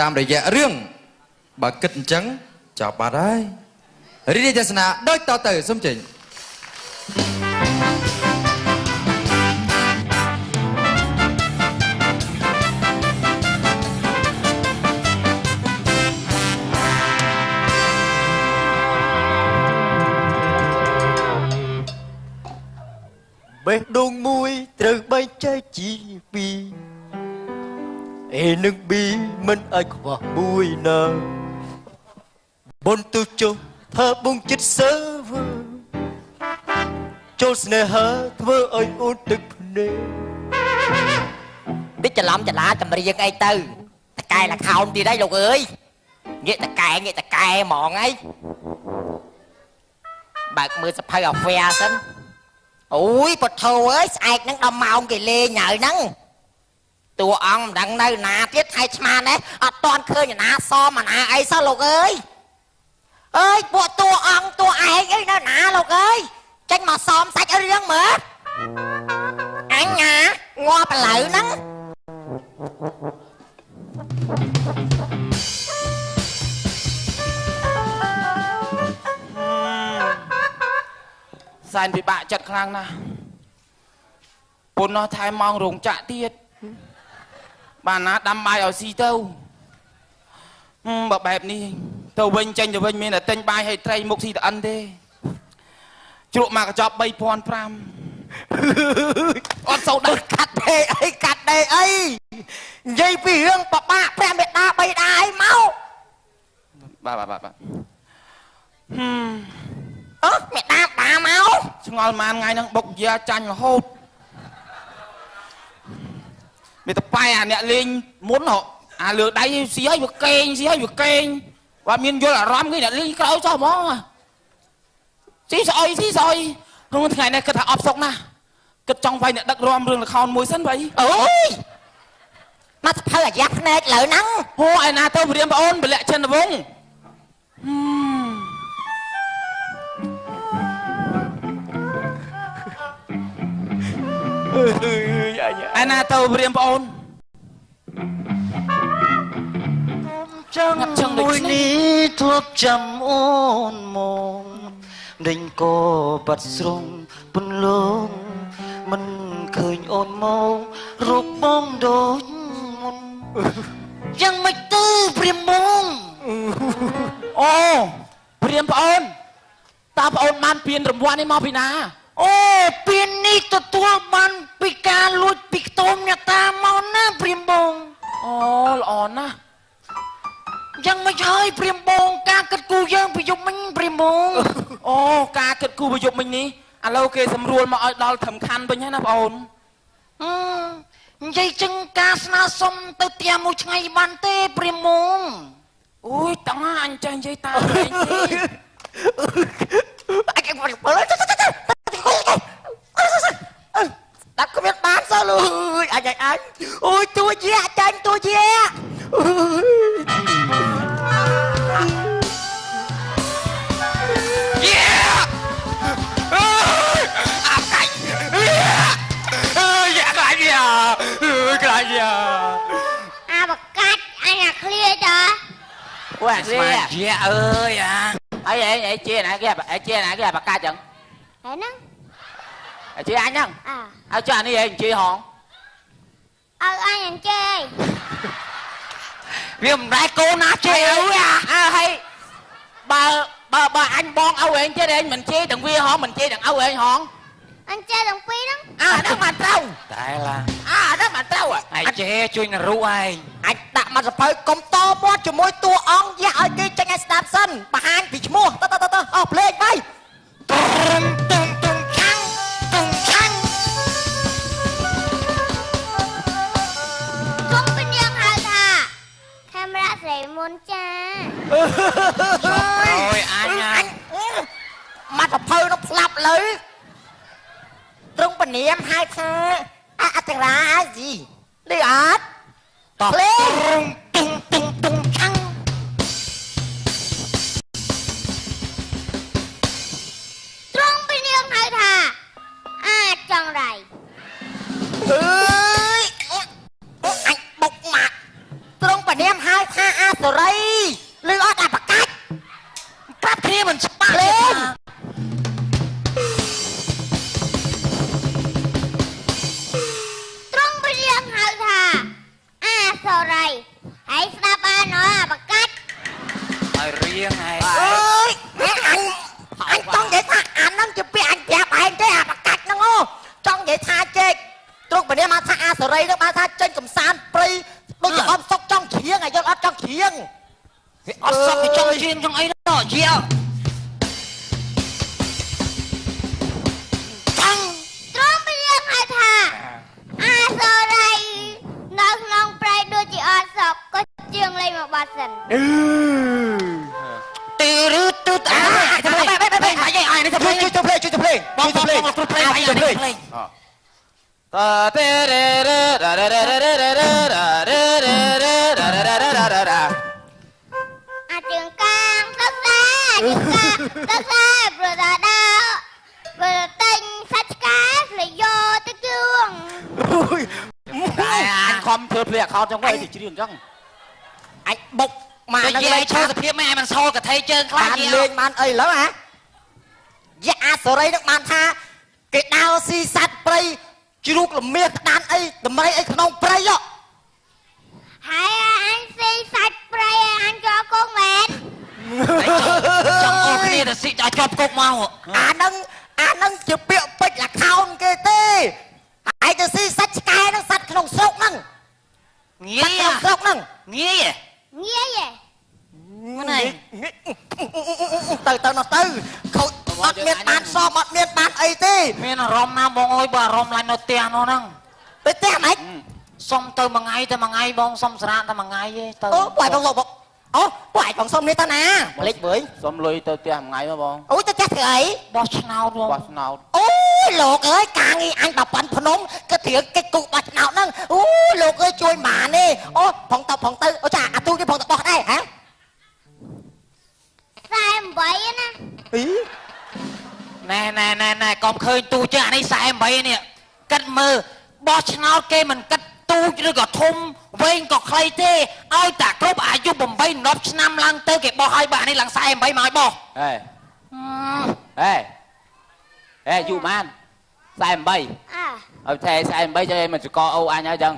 ตามระยะเรื่องบักกินจังจับมาได้รีเดชนะโดยต่อเติมสมจริงบេះដូងមួយត្រូវបែកចែកជាពីរអេនឹងប៊ីមិនអាចខ្វះមួយណាបន្ទុចុះថាបងចិត្តសើវើចូលស្នេហាធ្វើឲ្យអូនទឹកភ្នែកតិចច្រឡំច្រឡាចម្រៀងអីទៅតកែលខោនទៀតហើយលោកអើយងាកតកែហ្មងអីបើកមើលសភៅអាហ្វែសិនអូយពធអើយស្អែកហ្នឹងដល់ម៉ោងគេលេងហើយហ្នឹងតួអង្គមិនដឹងនៅណាទៀតហើយឆ្មានេះអត់តាន់ឃើញណាសមណាអីសោះលោកអើយអើយពួកតួអង្គតួឯងអីនៅណាលោកអើយចេញមកសមសាច់រឿងមើលអញណាងាប់ឥឡូវហ្នឹងសែនពិបាកចិត្តខ្លាំងណាស់ពុននោះថែម៉ោងរោងចក្រទៀតបានណាដាំបាយឲ្យស៊ីទៅបើបែបនេះទៅវិញចេញទៅវិញមានតែទិញបាយឲ្យត្រីមុខស៊ីតអិនទេជ្រក់មកកញ្ចប់ 3,500 អត់សូវដល់កាត់ដេអីនិយាយពីរឿងបបាក់ព្រះមេដាបៃតាអីមកបាទមេដាបាមកឆ្ងល់ម៉ានថ្ងៃហ្នឹងបុកយាចាញ់រហូតមានតែប៉ែអាអ្នកលេងមុនអាលើដៃស៊ីឲ្យវាកេងបាទមានយល់អារម្មណ៍គេអ្នកលេងក្រោយចោះហ្មងស៊ីស្អុយក្នុងថ្ងៃនេះគិតថាអបសុកណាស់គិតចង់វាយអ្នកដឹកនាំរឿងល្ខោនមួយសិនបីអូយមកសភៅអាយ៉ាភ្នែកលើហ្នឹងហូឯណាទៅព្រាមប្អូនពលៈចិនវងឯណាទៅព្រាមប្អូនចាំមួយនេះធ្លាប់ចាំអូនមកដេញកោបាត់ស្រងពន្លងមិនឃើញអូនមករកបងដូចមុនយ៉ាងមិនទៅព្រាមបងអូព្រាមប្អូនតើប្អូនបានពៀនរង្វាន់នេះមកពីណាអូពៀននេះទទួលបានពីការលួចពីខ្ទមអ្នកតាមកណាព្រាមបងអូល្អណាស់យ៉ាងមិនហើយព្រាមបងការគិតគូរយើងប្រយុទ្ធមិញព្រាមបងអូការគិតគូរប្រយុទ្ធមិញនេះឥឡូវគេសម្រួលមកឲ្យដល់សំខាន់វិញហើយណាបងអូននិយាយចឹងការស្នើសុំទៅផ្ទះមួយថ្ងៃបានទេព្រាមបងអូយតោះអញចេះនិយាយតាមវិញអញដាក់គ្មានបានសោះលុយអញអូយតួជាចាញ់តួជាអាបកាច់អញអាឃ្លាចាអូអាឃ្លាជាអើយអីជាណាគេបកាច់ចឹងហើយហ្នឹងជាអញហ្នឹងហើយចានេះឯងជាហងអើអញអញចេវាមិនដែរកូនណាជេអើយហើយបើអញបងឪឯងទៀតឯងមិនជេទាំងវាហងមិនជេទាំងឪឯងហងអញចេទាំងពីរហ្នឹងហ្នឹងបានត្រូវតែឡាហ្នឹងបានត្រូវឯងជេជួយនរុឯងអញដាក់មកសភៅកុំតមាត់ជាមួយតួអង្គយ៉ាឲ្យគេចេញឲ្យស្ដាប់សិនបង្ហាញពីឈ្មោះទៅអស់ភ្លេងបាយតុងឆាំងគុំពីនាងហៅថាកាមេរ៉ាស្រីមុនចាអូយអញមកសភៅនោះផ្លាប់លើត្រង់ពនាមហៅថាអតរាជីលឺអត់តភ្លេងតុងឆាំងត្រង់ពីនាងហៅថាអាចចង់រៃអើយអញបុកម៉ាក់ត្រង់ពនាមហៅថា សរីលឺអត់អាប្រកាច់ប្រាប់គ្នាមិនច្បាស់លេងត្រង់ព្រៀងហៅថាអាសរីហើយស្ដាប់បានអត់អាប្រកាច់ ហើយរៀងហើយ អើយអញចង់និយាយថាអាហ្នឹងជាពាក្យអញប្រាប់ឯងទេអាប្រកាច់ហ្នឹងអូចង់និយាយថាជែកត្រង់ពលាមកថាអាសរីហ្នឹងបានថាចេញកំសាន្តព្រៃដូចជាអត់សុកចង់ជ្រៀងហើយយល់អត់ចង់ជ្រៀង អត់សក់ចង់ជៀងចង់អីណោះយាចង់ ត្រង់ព្រៀងហៅថាអាសរីនៅក្នុងព្រៃដូចជាអត់សក់ក៏ជាងលេងមកបាត់សិន ទីរឺទូតាធ្វើម៉េចអានេះធ្វើជួយទៅភ្លេងជួយទៅភ្លេងបងគ្រូភ្លេងជួយទៅភ្លេងតើទេរេរេរេរេរេរេរេរេរេរេ អាជើងកាងទឹកសាជើងកាងទឹកសាប្រដាដោបើតែងសាច់ឆ្កែស្លេយោទឹកជឿង តែអញខំធ្វើភ្លេងអខោចង់វិញជ្រៀងអញ្ចឹង អញបុកមកនឹងលេងឈើសភាពម៉ែមិនសល់កថេជើងខ្លះបានលេងបានអីឡើយហ៎យ៉ាអាសរីនឹងបានថាគេដើរស៊ីសัตว์ព្រៃជ្រូកល្មាសក្តានអីដំរីអីក្នុងព្រៃហ៎ ហើយអញស៊ីសាច់ព្រៃអញក៏គង់មែន ចង់អស់គ្នាទៅស៊ីឲ្យជាប់គុកមក អានឹងជាពាក្យពេចន៍លខោនគេទេហើយទៅស៊ីសាច់ឆ្កែនឹងសាច់ក្នុងស្រុកហ្នឹង ងាយ ក្នុងស្រុកហ្នឹង ងាយ ងាយហ៎ ហ្នឹង ទៅនោះទៅខូចអត់មានបានសមអត់មានបានអីទេ មានអារម្មណ៍ណាបងអើយបើអារម្មណ៍ឡើងនៅផ្ទះនោះហ្នឹង ទៅផ្ទះម៉េច សុំទៅមួយថ្ងៃបងសុំស្រាតតែមួយថ្ងៃទេទៅ អូពួកឯងបងអូពួកឯងបងសុំនេះទៅណាម្លេចវើយ សុំលុយទៅផ្ទះមួយថ្ងៃមកបង អូទៅផ្ទះធ្វើអី បោះឆ្នោតបង បោះឆ្នោត អូលោកអើយការងារអញដល់ប៉ាន់ភ្នំក៏ត្រៀមកិច្ចគូបោះឆ្នោតហ្នឹងអូលោកអើយជួយម៉ានេះអូផងទៅអូចាអាទូនេះផងទៅបោះដែរហ៎ 48ណា អី ណែកុំឃើញទូចអានេះ48នេះគិតមើលបោះឆ្នោតគេមិនគិតទូចឬក៏ធំវែងក៏ខ្លីទេឲ្យតែគ្រប់អាយុ8 10ឆ្នាំឡើងទៅគេបោះឲ្យបើអានេះឡើង48មកឲ្យបោះ ហេយូម៉ាន48 អើ ឲ្យថែ48ចុះមិនសកអូអញហើយចឹង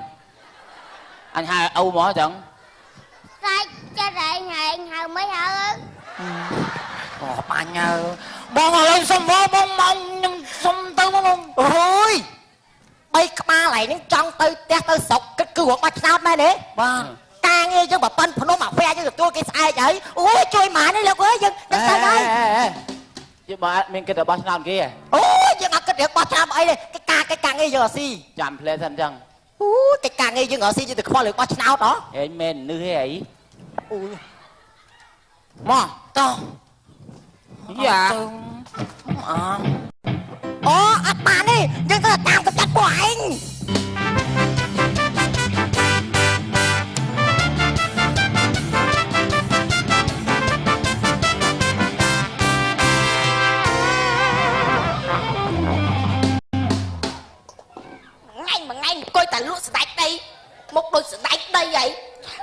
អញហៅអូមកចឹង សាច់ចិត្តឯងហៅមិនហៅ អូបាញ់ហើយបងឥឡូវសុំបងខ្ញុំសុំទៅបង អូយ3ក្បាលឯងចង់ទៅផ្ទះទៅស្រុកគិតគឺរកបាច់ឆ្នោតដែរទេ បាទ ការងារយើងបើប៉ាន់ភ្នំអាហ្វែយើងទទួលគេស្អែកហើយអូយជួយម៉ានេះលោកអើយយើងទៅហើយ យីបើអត់មានគិតទៅបោះឆ្នោតគេ អូយយើងអត់គិតរឿងបោះឆ្នោតអីទេកិច្ចការងារយើងអត់ស៊ី ចាំផ្លែសិនចឹង អូយកិច្ចការងារយើងអត់ស៊ីយើងទៅខ្វល់រឿងបោះឆ្នោតហ៎ ហេមែននឺហេអី អូយ មកតោះ យ៉ា អូអត់បានទេយើងទៅតាមកំចាត់ពួកឯង ថ្ងៃអង្គុយតែលក់ស្ដាច់ដីមុខដូចស្ដាច់ដីហី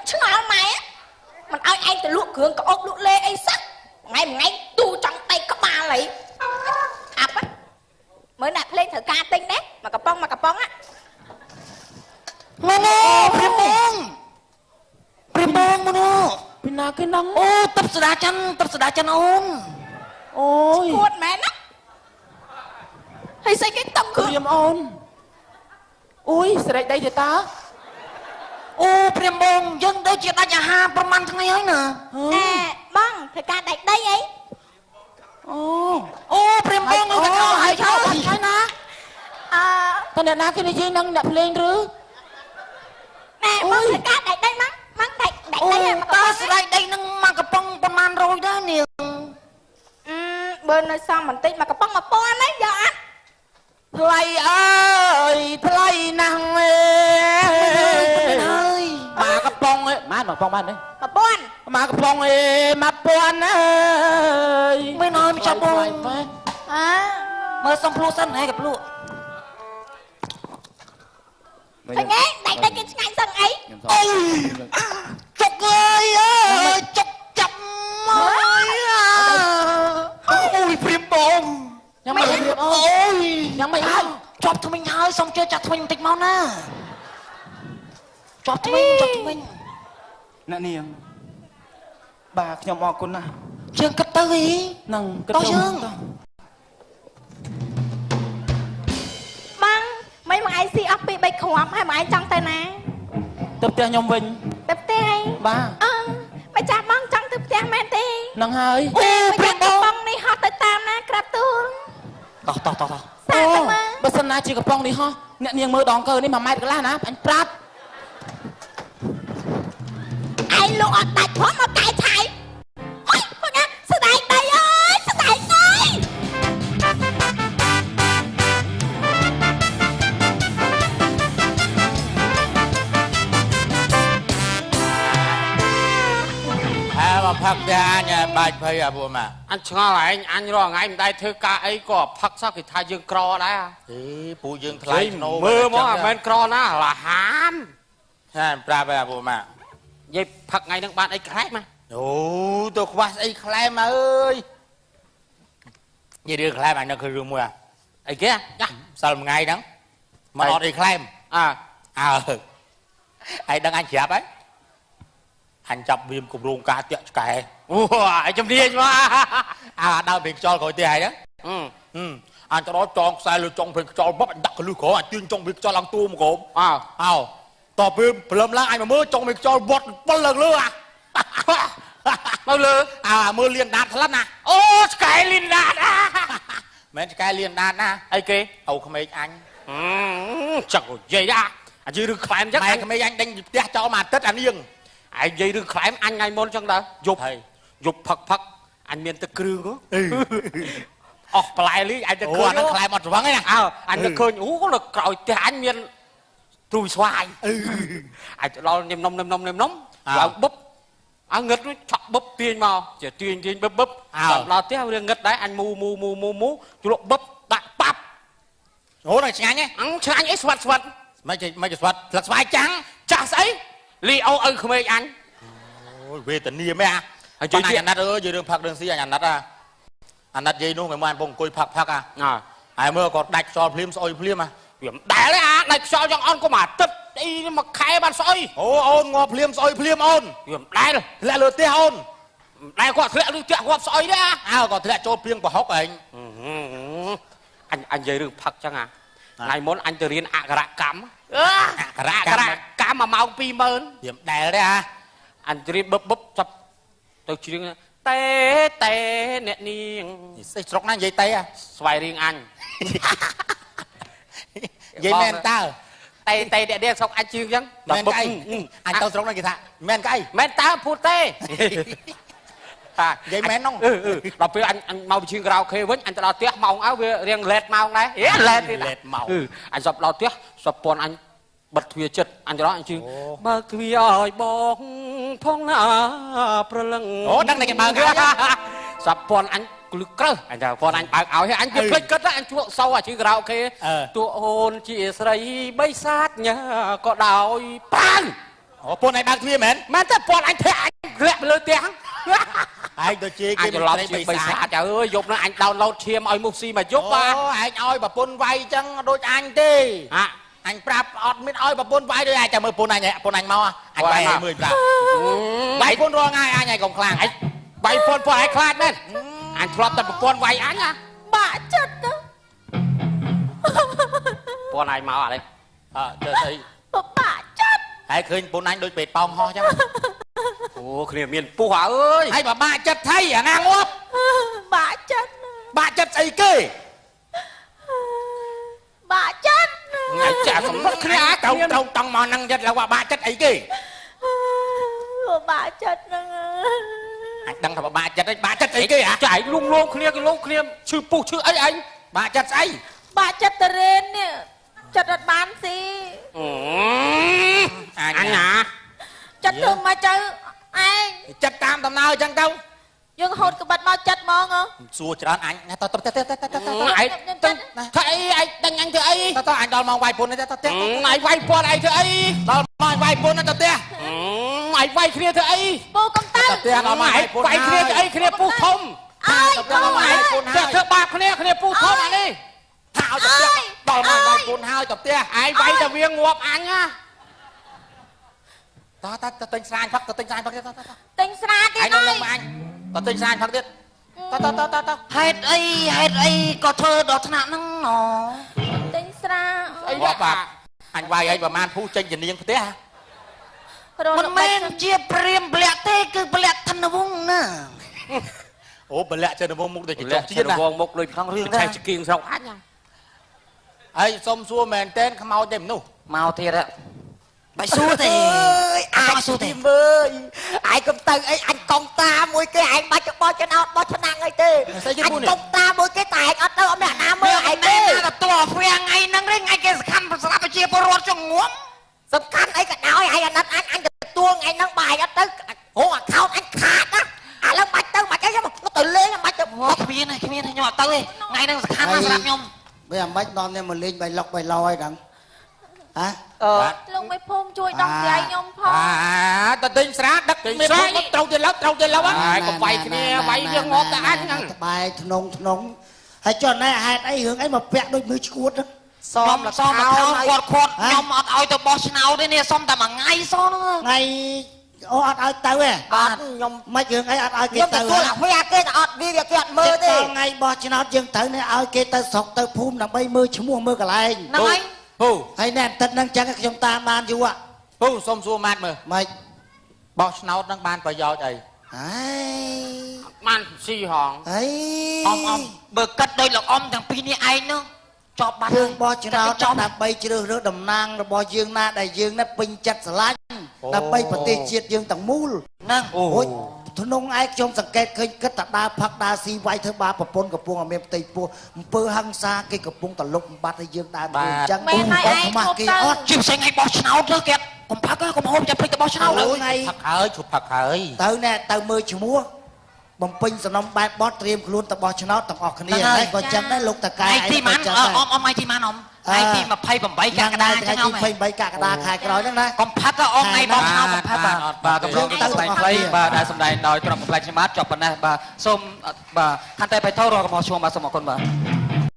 ឆ្ងល់ម៉ែមិនឲ្យឯងទៅលក់គ្រឿងក្អុកលក់លេអីសោះថ្ងៃទូចង់ដៃក្បាលហីអាប់មើលអ្នកភ្លេងត្រូវការទិញទេមកកំប៉ុងណា ងងព្រាមបងមនុស្ស ពីណាគេហ្នឹង អូទឹកស្ដាច័ន្ទអូន អូយ ឈួតមែនណាហើយស្អីគេតឹកគ្រឿង ព្រាមអូនអូយស្រេចដីទេតា អូព្រាមបងយើងដូចជាដាច់អាហារប្រហែលថ្ងៃហើយណា អេបងត្រូវការដាច់ដីអី អូព្រាមបងទៅខោហើយឆោហើយណា អឺ តើអ្នកណាគេនិយាយហ្នឹងអ្នកភ្លេងឬ ណែបងត្រូវការដាច់ដីមកដាច់ដី អូ មក តើស្ដាយដីនឹងមកកំប៉ុងប្រហែល100ដែរនាង បើនៅសំបន្តិចមកកំប៉ុង1000ណាយកអត់ ថ្លៃអើយថ្លៃណាស់អើយមកកំប៉ុងអើយម៉ានមកកំប៉ុងបានទេ 1000 មកកំប៉ុងអេ1000អើយ មិនឲ្យមិនចាប់បង អើ មើលសំភ្លុះសិនហែកភ្លុះ ឃើញទេដាច់ដីគេឆ្ងាញ់សឹងអី ខ្ញុំស អូយចុកអើយ អូយយ៉ាងមិនហើយជាប់ថ្មិញហើយសុំជួយចាក់ថ្មិញបន្តិចមកណាជាប់ថ្មិញអ្នកនាងបាទខ្ញុំអរគុណណាស់ យើងគិតទៅអី នឹងគិត តោះយើង បងមិនមកឯងស៊ីអស់ពី3គ្រាប់ហើយមកឯងចង់ទៅណា ទៅផ្ទះខ្ញុំវិញ ទៅផ្ទះឯង បាទ អឺមកចាស់បងចង់ទៅផ្ទះមែនទេ នឹងហើយ អូមកចាស់បងនេះហត់ទៅតាមណាក្រាបទូល តោះ សាកទៅមើល បើសិនណាជាកំប៉ុងនេះហោះអ្នកនាងមើលដងកើនេះ1ម៉ែត្រកន្លះណាអញប្រាប់ ឯងលោកអត់ដាច់ផងមកកែឆៃហុយមកណាស្ដាយដៃអើយស្ដាយដៃ mà phật ra nhà bạch phây à bùa mà anh ngó lại anh rồi ngày mình đây thư ca ấy có phật sao thì thay dương cro đấy à thì bùa dương thay nô mưa mó bên cro nó là hám ha pra về à bùa mà vậy phật ngày đang bạn ấy khác mà ồ tôi qua ấy khai mà ơi vậy đưa khai mà nó khơi rương mua à ấy kia sao một ngày đó mà nó đi khai à ai đang anh chẹp ấy anh chập viêm cùng luôn cá tiện cái ủa trong điên mà à đâu bị cho gọi tiền đó anh cho nó tròn sai lừa tròn việc cho bắp anh đặt cái lưỡi khổ anh chuyên trong việc cho lăng tu một cộm tỏ viêm lầm la anh mà mơ trong việc cho bọt bao lần lừa à bao lừa mơ liền đạn thật lắm nè ô cái liền đạn à mấy cái liền đạn à ấy kia âu không mấy anh chẳng có gì đã anh chưa được khỏe chắc mày không mấy anh đánh tiếc cho mà tất anh yên anh gì được khỏe anh ngày môn chẳng đó dục dục phật anh miền tây cương á lại lý anh tây cương nó lại một vắng ấy nè anh tây cương ú có được còi thì anh miền trùi xoài anh lo nêm nóng rồi búp anh ngất nó chọc búp tiền màu chỉ tiền búp lo tiếp riêng ngất đấy anh mu chú lộ búp đại bắp ủa này chán nhé ăn chán ấy xoạt mấy chỉ xoạt lật xoài trắng chả sấy li âu ơi không mấy anh về tình yêu mấy à anh anh nát ơi dưới đường phật đường xí anh nát à anh nát dây luôn ngày mai anh bông cùi phật à ai mưa còn đạch so phim à đại đấy à đạch so trong on có mà tất đi mà khai bàn soi ôn ngọt phim ôn đại rồi lại lừa tia ôn đại có lẽ lừa tia ngọt soi đấy à còn lẽ cho phim của hốc anh dây đường phật chẳng à ngày muốn anh từ riêng ạ cắm cắm mà mau pi mơn điểm đè đấy à anh riêng búp chập tôi chỉ riêng tê nè niêng xây sọc năng dây tê à xoay riêng anh dây men ta tê để đeo sọc anh chưa chăng men cái anh tao sọc năng gì thà men ta phu tê dây men không đọc với anh mau chuyên rau khê với anh đào tiếc màu áo riêng lẹt màu này lẹt màu anh dập đào tiếc dập pon anh bật thuyền chật anh cho đó anh chứ bật thuyền ơi bóng phong na praleng đăng này cái bờ kia dập pon anh lực cơ anh chào pon anh bạc áo anh việc click cất anh chuộng sâu à chứ rau khê tụ hồn chị sấy bay sát nhá có đào pan pon này bạc thuyền mến mà ta pon anh thế anh lẹt lơ tiếng anh tôi chia cái lọt chuyện bay xa trời ơi dục nó anh download thêm ơi mục si mà giúp anh ơi bà pon vay chăng đôi anh đi anh prap ọt mít ơi bà pon vay đôi ai chả mời pon anh mau anh vay 20 prap vay pon rong ai anh này còn khlang anh vay pon ai khlang đấy anh flop tập pon vay anh à bạ chất đó pon ai mau à đây trời ơi bạ chất hãy khơi pon anh đôi bệt bong ho chứ ồ kia miền pu hỏa ơi hay bà ba chất thay à ngang ốp bạ chất ấy kê bạ chất ngày chả sống rất khá trong mò năng chất là ba chất ấy kê bạ chất anh đăng thằng ba chất ấy ba chất ấy kê à chạy luôn kia cái lông kia chữ pu chữ ấy anh ba chất ấy bạ chất tên nè chất đặt bán gì anh à chất thường mà chơi anh chất tam tầm nào chẳng đâu dương hồn cái bật mau chất mong không xua cho anh tao thấy anh đánh anh thấy tao anh đòi mong vay pun này tao này vay pon anh thấy đòi mong vay pun này tao mày vay kia thấy bu công tăng mày vay kia thấy kia pu thông ai mày thưa ba kia pu thông này ឲ្យទៅផ្ទះឯងវាយតែវាងាប់អញណាតើទិញស្រាញផឹកទៅទិញស្រាញផឹកទៀតតើ ទិញស្រាទៀត ឯងនៅនឹងអញទៅទិញស្រាញផឹកទៀតតើ ហេតុអីក៏ធ្វើដល់ថ្នាក់ហ្នឹងណ ទិញស្រា អីបាទអញវាយអីប្រហែលភូចេញជានាងផ្ទះ មិនមែនជាព្រាមប្លាក់ទេគឺប្លាក់ធនវង្សណា អូបលាក់ចេញវងមុខដូចជាចុះ ជា ជាតិណា វងមុខដូចក្នុងរឿងឆែកជាគៀងស្រុកអញ ហើយសុំសួរមែនតែនខ្មោចទេមនុស្ស មកទៀតបាយសួរទេ អាចសួរទេមើលឯងកុំទៅអីអញកុំតាមួយគេឯងបាច់បោះចំណោតបោះឆ្នាំងអីទេអញកុំតាមួយគេតែឯងអត់ទៅអត់អ្នកណាមើលឯងទេ តួហ្វេថ្ងៃហ្នឹងទេថ្ងៃគេសំខាន់សម្រាប់ប្រជាពលរដ្ឋចងងំ សំខាន់អីក៏ដោយឯងអាណិតអញទទួលថ្ងៃហ្នឹងបាយអត់ទៅហូរអាខោតអញខាតណាឥឡូវបាច់ទៅបាច់អីទៅលេងបាច់ទៅ គ្មានខ្ញុំអត់ទៅទេថ្ងៃហ្នឹងសំខាន់ណាស់សម្រាប់ខ្ញុំ bây giờ bách đón em một linh bài lọc bài lòi đắng hả លោកមេភូមិជួយដោះស្រាយខ្ញុំផង ទៅទិញស្រាដឹកមេភូមិត្រូវទៅឡប់ហើយកុំវាយគ្នាវាយយើងងាប់តែអញហ្នឹង bài nông hay cho này hai ấy hướng ấy mà vẹn đôi mưa chuột đó សមមកគាត់ខ្ញុំអត់ឲ្យទៅបោះឆ្នោតទេនេះសុំតែមួយថ្ងៃសោះហ្នឹង ngày ô ăn ai tao à បាទខ្ញុំ mấy hướng ấy ăn ai ខ្ញុំ kia ទទួល tao អាវាគេតែអត់វាគេអត់មើលទេ ngày bò trên nó dương tới này ai kia tao sọc tao phum là bay mưa chú mua mưa cả lại ហ្នឹងហើយ ហូ hay nè tận năng chắc chúng ta man chú ạ ហូសុំសួរម៉ាត់មើល mày បោះឆ្នោតនឹងបានប្រយោជន៍អី ấy បានស៊ីហង ấy អមបើកាត់ដោយលោកអមទាំងពីរនេះឯងនោះជាប់បាត់ dương bò trên nó đã bay chưa được đầm nang rồi bò dương na đại dương nó pin chặt sạch đã bay bờ tây chiết dương tầng mul ហ្នឹង ôi thằng nông ai trong sằng kẹt khơi cất tạ đa phật đa si vay thứ ba bờ pôn cặp pôn ở miền tây pôn pơ hăng xa cái cặp pôn tận lục bát đại dương đa trắng pôn mà kia ót ជិះផ្សេងថ្ងៃបោះឆ្នោតទៅគេកុំផឹកកុំហូបចាំភ្លេចទៅបោះឆ្នោត ôi ngày ផឹកហើយជប់ផឹកហើយ tới nè tới mưa chú muaបំពេញសំណុំបែបបត់ត្រៀមខ្លួនទៅបោះឆ្នោតទាំងអស់គ្នាហើយក៏ចឹងដែរលោកតកែ ថ្ងៃទីម៉ានអមថ្ងៃទីម៉ានអមថ្ងៃទី28កក្កដាចឹងអម ថ្ងៃទី28កក្កដាខែក្រោយហ្នឹងណា កុំផឹកអមថ្ងៃបោះឆ្នោតកុំផឹកបាទ បាទកម្រងទៅស្ដែងខ្លីបាទដែលសម្ដែងដោយក្រុមកំប្លែងខ្ញុំបាទចប់ប៉ុណ្ណេះបាទសូមបាទខន្តីបៃតោរកមកឈ្មោះបាទសូមអរគុណបាទ